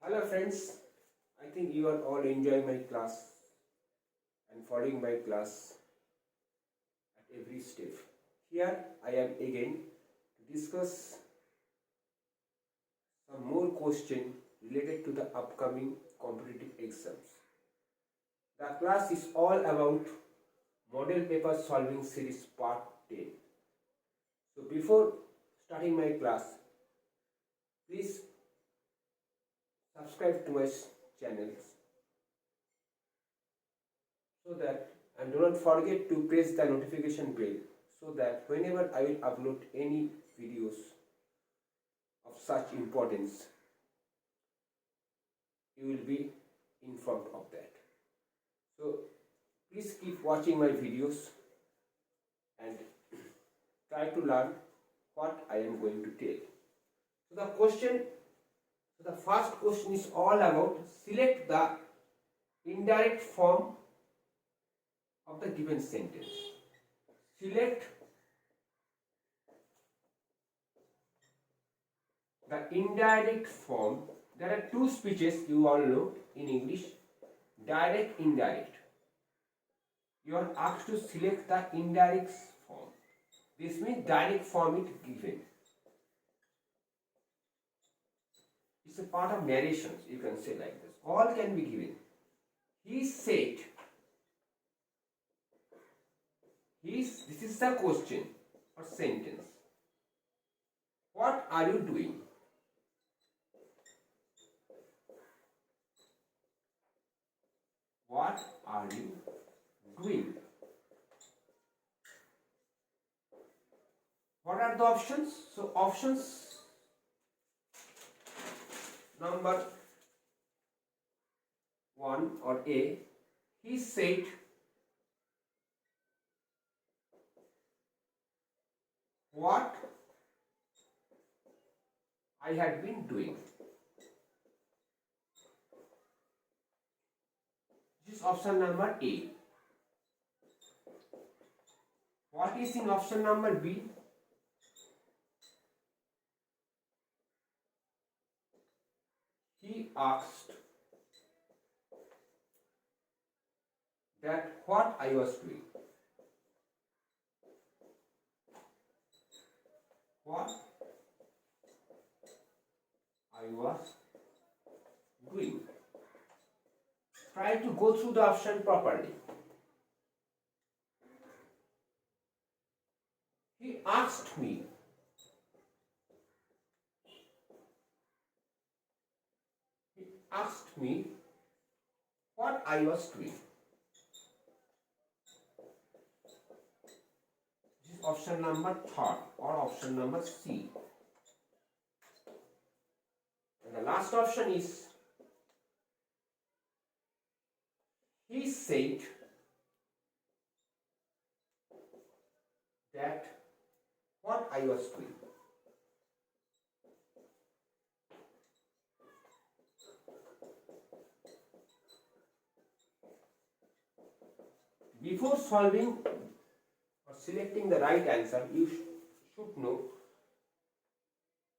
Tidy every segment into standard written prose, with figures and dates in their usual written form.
Hello friends, I think you are all enjoying my class and following my class at every step. Here I am again to discuss some more question related to the upcoming competitive exams. The class is all about model paper solving series part 10. So before starting my class, please subscribe to my channels so that, and do not forget to press the notification bell so that whenever I will upload any videos of such importance, you will be informed of that. So please keep watching my videos and try to learn what I am going to tell. So the first question is all about select the indirect form of the given sentence. Select the indirect form. There are two speeches you all know in English, direct, indirect. You are asked to select the indirect form. This means direct form is given. It's a part of narrations, you can say like this. All can be given. He said. This is the question or sentence. What are you doing? What are you doing? What are the options? So options number 1 or A, he said what I had been doing. This is option number A. What is in option number B? He asked that what I was doing. What I was doing. Try to go through the option properly. He asked me. He asked me what I was doing. This is option number 3 or option number C. And the last option is he said that what I was doing. Before solving or selecting the right answer, you should know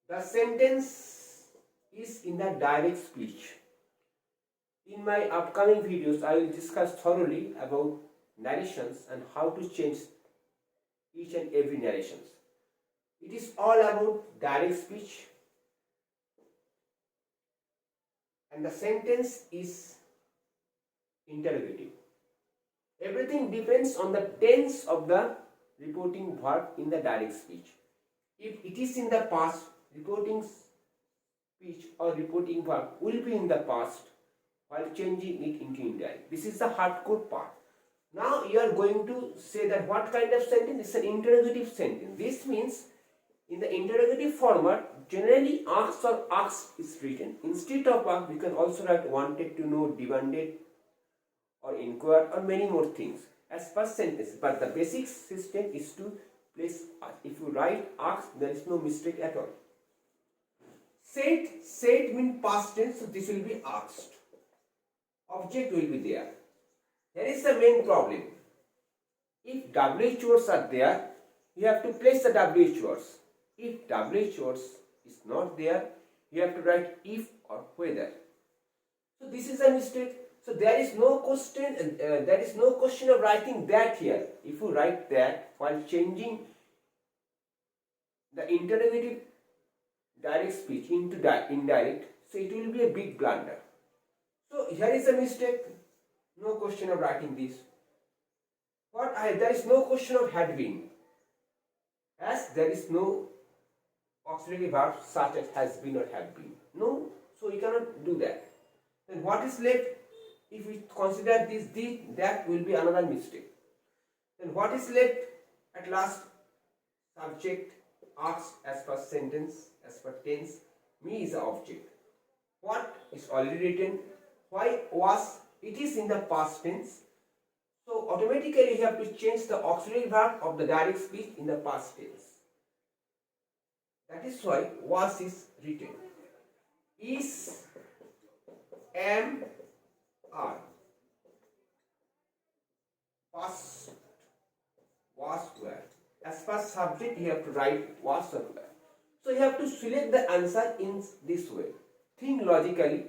the sentence is in the direct speech. In my upcoming videos, I will discuss thoroughly about narrations and how to change each and every narrations. It is all about direct speech, and the sentence is interrogative. Everything depends on the tense of the reporting verb in the direct speech. If it is in the past, reporting speech or reporting verb will be in the past while changing it into indirect. This is the hardcore part. Now you are going to say that what kind of sentence? It's an interrogative sentence. This means in the interrogative format, generally asked or asked is written. Instead of asked, we can also write wanted to know, demanded, or inquire, or many more things as per sentence. But the basic system is to place ask. If you write asked, there is no mistake at all. Said means past tense, so this will be asked. Object will be there. Here is the main problem. If WH words are there, you have to place the WH words. If WH words is not there, you have to write if or whether. So this is a mistake. So there is no question. There is no question of writing that here. If you write that while changing the interrogative direct speech into indirect, so it will be a big blunder. So here is a mistake. No question of writing this. There is no question of had been, as there is no auxiliary verb such as has been or have been. No, so you cannot do that. Then what is left? If we consider this, that will be another mistake. Then what is left at last? Subject asks as per sentence, as per tense. Me is the object. What is already written? Why was? It is in the past tense. So automatically you have to change the auxiliary verb of the direct speech in the past tense. That is why was is written. Is, am, are. Past, was, were. As per subject you have to write was or were. So you have to select the answer in this way. Think logically,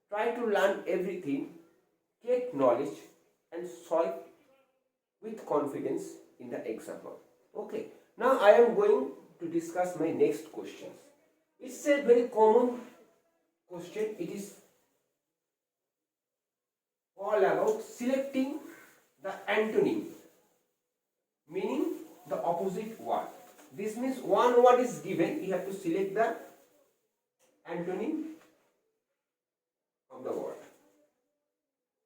try to learn everything, get knowledge and solve with confidence in the exam hall. Okay, now I am going to discuss my next questions. It's a very common question. It is all about selecting the antonym, meaning the opposite word. This means one word is given, you have to select the antonym of the word.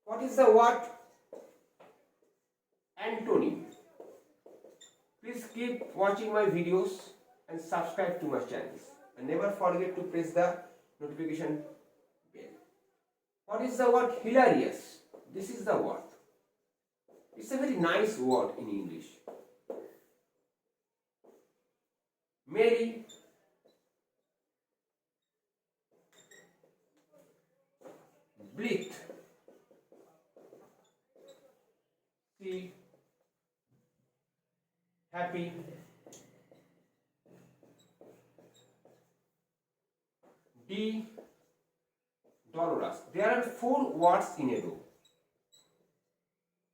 What is the word antonym? Please keep watching my videos and subscribe to my channels. And never forget to press the notification bell. What is the word hilarious? This is the word. It's a very nice word in English. Merry, bleat, see, happy, D, dolorous. There are 4 words in a row.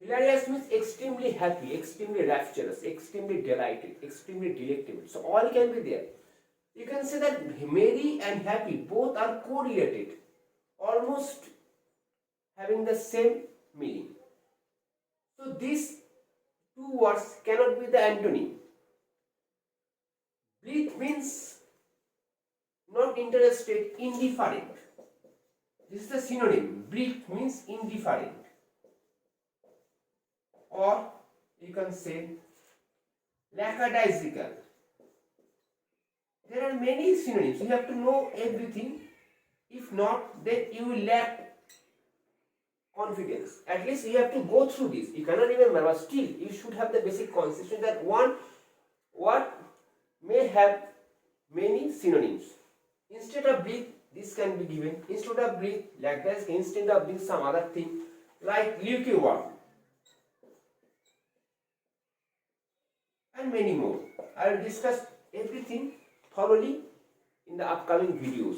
Hilarious means extremely happy, extremely rapturous, extremely delighted, extremely delectable. So all can be there. You can say that merry and happy both are correlated, almost having the same meaning. So these 2 words cannot be the antonym. Bleat means not interested, indifferent. This is the synonym. Bleat means indifferent. Or you can say lackadaisical. There are many synonyms. You have to know everything. If not, then you will lack confidence. At least you have to go through this. You cannot remember, but still you should have the basic concept that one word may have many synonyms. Instead of bleat, this can be given. Instead of bleat, like this. Instead of bleat, some other thing like lukewarm. And many more. I will discuss everything thoroughly in the upcoming videos.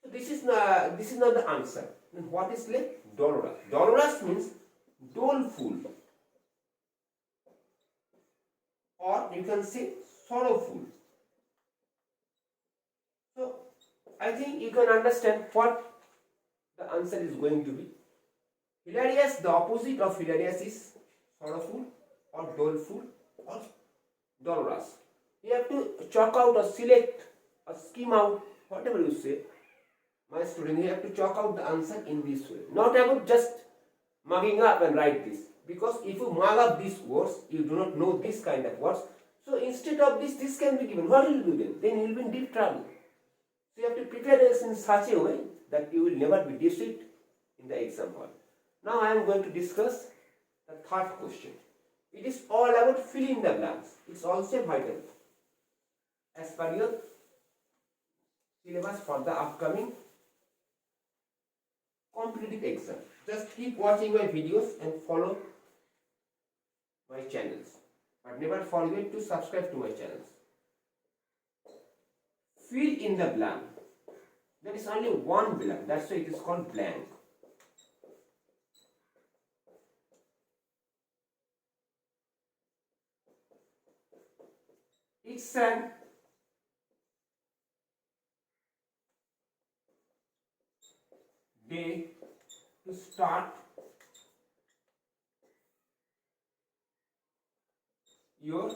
So this is not the answer. Then what is left? Dolorous. Dolorous means doleful, or you can say sorrowful. So I think you can understand what the answer is going to be. Hilarious, the opposite of hilarious is sorrowful or doleful or dolorous. You have to chalk out or select or skim out, whatever you say. My student, you have to chalk out the answer in this way. Not about just mugging up and write this. Because if you mug up these words, you do not know this kind of words. So instead of this can be given. What will you do then? Then you will be in deep trouble. So you have to prepare this in such a way that you will never be deceived in the exam hall. Now I am going to discuss the third question. It is all about fill in the blanks. It's also vital as per your syllabus for the upcoming competitive exam. Just keep watching my videos and follow my channels. But never forget to subscribe to my channels. Fill in the blank. There is only one blank. That's why it is called blank. It's an day to start your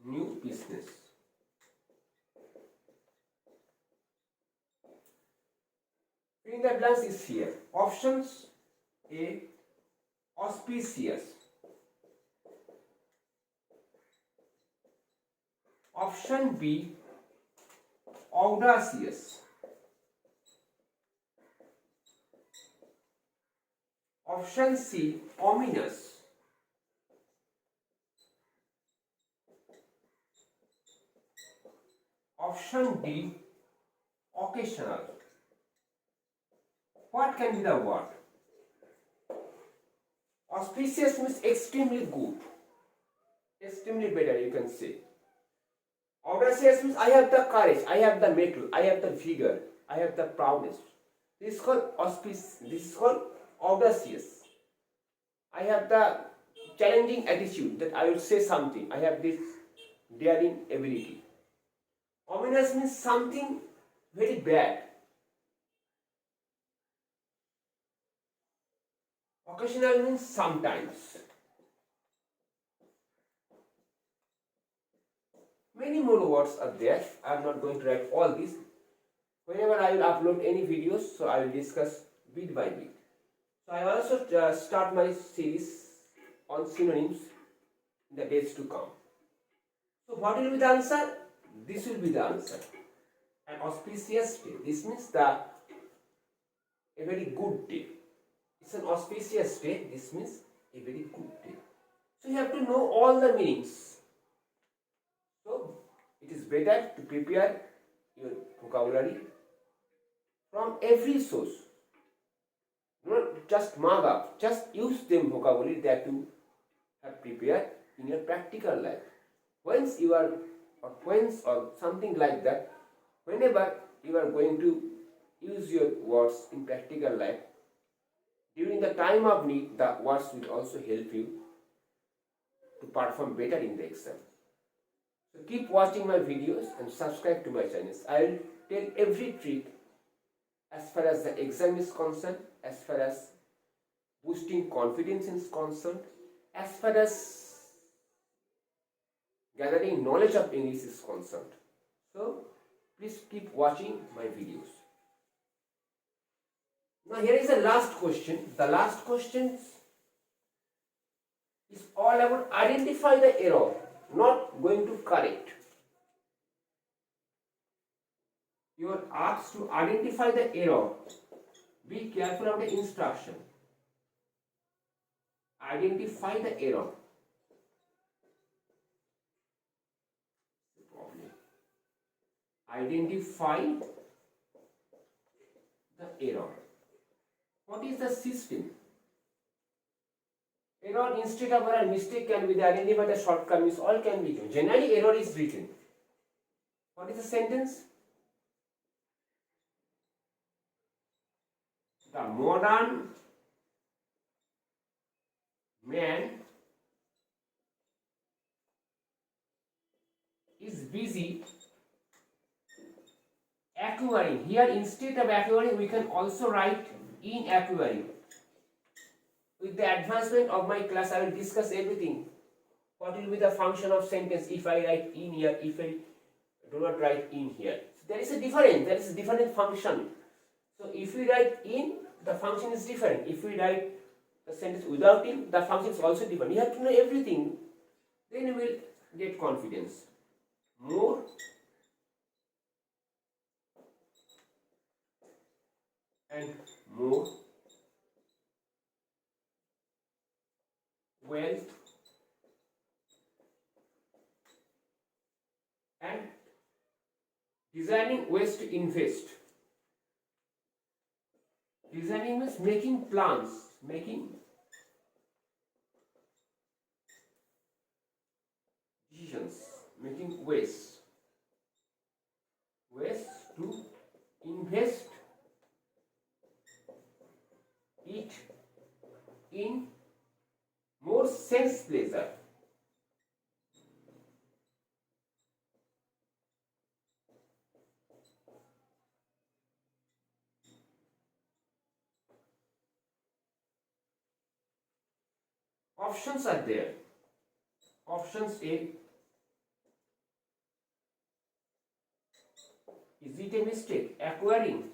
new business. Filling the blanks is here. Options A, auspicious. Option B, audacious. Option C, ominous. Option D, occasional. What can be the word? Auspicious means extremely good, extremely better, you can say. Audacious means I have the courage, I have the mettle, I have the vigor, I have the proudness. This is called auspicious. This is called audacious. I have the challenging attitude that I will say something. I have this daring ability. Ominous means something very bad. Occasional means sometimes. Many more words are there. I am not going to write all these. Whenever I will upload any videos, so I will discuss bit by bit. So I also start my series on synonyms in the days to come. So what will be the answer? This will be the answer. An auspicious day. This means a very good day. It's an auspicious day. This means a very good day. So you have to know all the meanings. So it is better to prepare your vocabulary from every source. Not just mug up. Just use them vocabulary that you have prepared in your practical life. Once you are, or something like that, whenever you are going to use your words in practical life, during the time of need, the words will also help you to perform better in the exam. So keep watching my videos and subscribe to my channels. I will tell every trick as far as the exam is concerned, as far as boosting confidence is concerned, as far as gathering knowledge of English is concerned. So please keep watching my videos. Now here is the last question. The last question is all about identify the error, not going to correct. You are asked to identify the error. Be careful of the instruction. Identify the error. Identify the error. What is the system? Error instead of error, mistake can be identified, the shortcomings, all can be given. Generally, error is written. What is the sentence? The modern man is busy acquiring. Here, instead of acquiring, we can also write in acquiring. With the advancement of my class, I will discuss everything. What will be the function of sentence if I write in here, if I do not write in here. So there is a different function. So if we write in, the function is different. If we write the sentence without in, the function is also different. You have to know everything. Then you will get confidence. More and more wealth and designing ways to invest. Designing means making plans, making decisions, making ways. to invest it in more sense pleasure. Options are there. Options A. Is it a mistake? Acquiring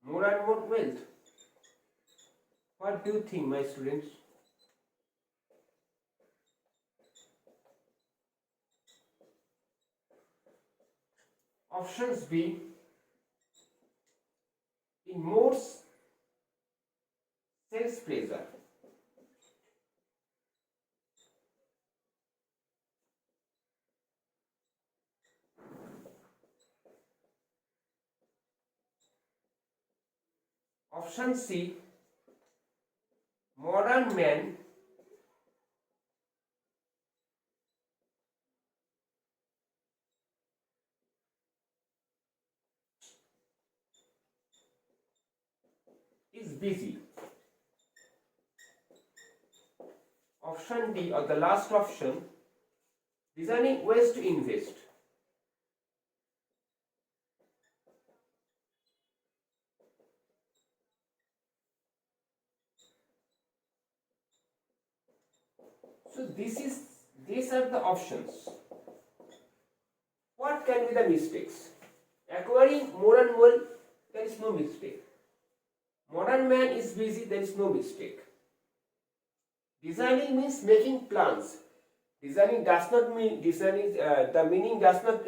more and more wealth. What do you think, my students? Options B. In more sense pleasure. Option C. Modern man is busy. Option D, or the last option, designing ways to invest. So these are the options. What can be the mistakes? Acquiring more and more, there is no mistake. Modern man is busy, there is no mistake. Designing means making plans. Designing does not mean designing. The meaning does not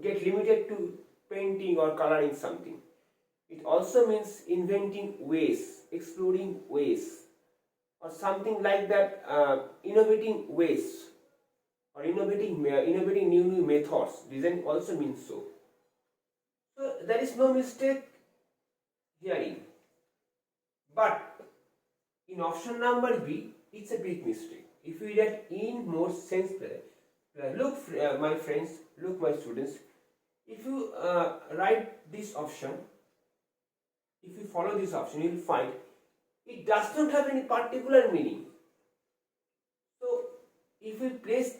get limited to painting or coloring something. It also means inventing ways, exploring ways, or something like that. Innovating ways, or innovating new methods. Design also means so. So there is no mistake herein. But in option number B, it's a big mistake. If we read in more sense pleasure, look my friends, look my students, if you write this option, if you follow this option, you will find it does not have any particular meaning. So if we place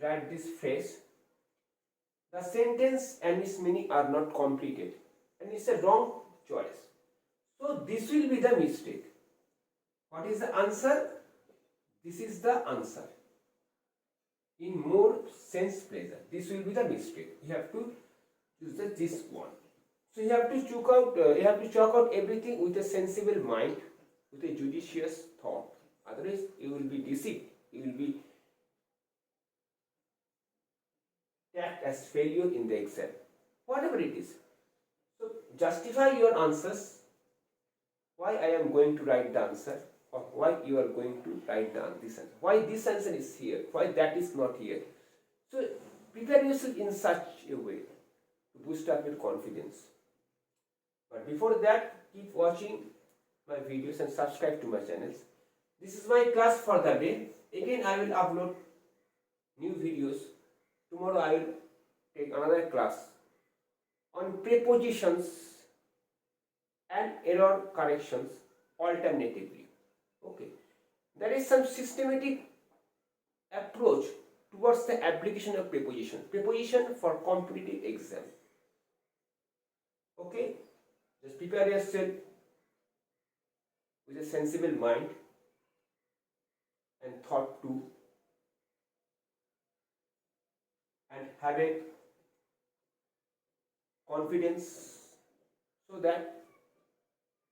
write this phrase, the sentence and its meaning are not completed, and it's a wrong choice. So this will be the mistake. What is the answer? This is the answer. In more sense pleasure, this will be the mistake. You have to use this one. So you have to chalk out everything with a sensible mind, with a judicious thought. Otherwise, you will be deceived. You will be tagged as failure in the exam. Whatever it is. So justify your answers. Why I am going to write the answer, or why you are going to write this answer. Why this answer is here, why that is not here. So prepare yourself in such a way to boost up your confidence. But before that, keep watching my videos and subscribe to my channels. This is my class for the day. Again, I will upload new videos. Tomorrow I will take another class on prepositions and error corrections alternatively. Okay, there is some systematic approach towards the application of preposition for competitive exam. Okay, just prepare yourself with a sensible mind and thought to, and have a confidence, so that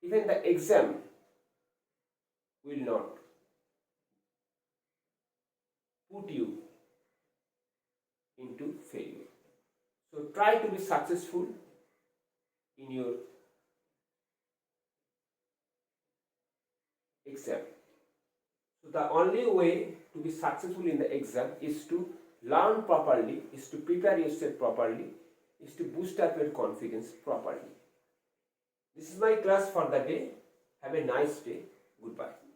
even the exam will not put you into failure. So try to be successful in your exam. So the only way to be successful in the exam is to learn properly, is to prepare yourself properly, is to boost up your confidence properly. This is my class for the day. Have a nice day. Goodbye.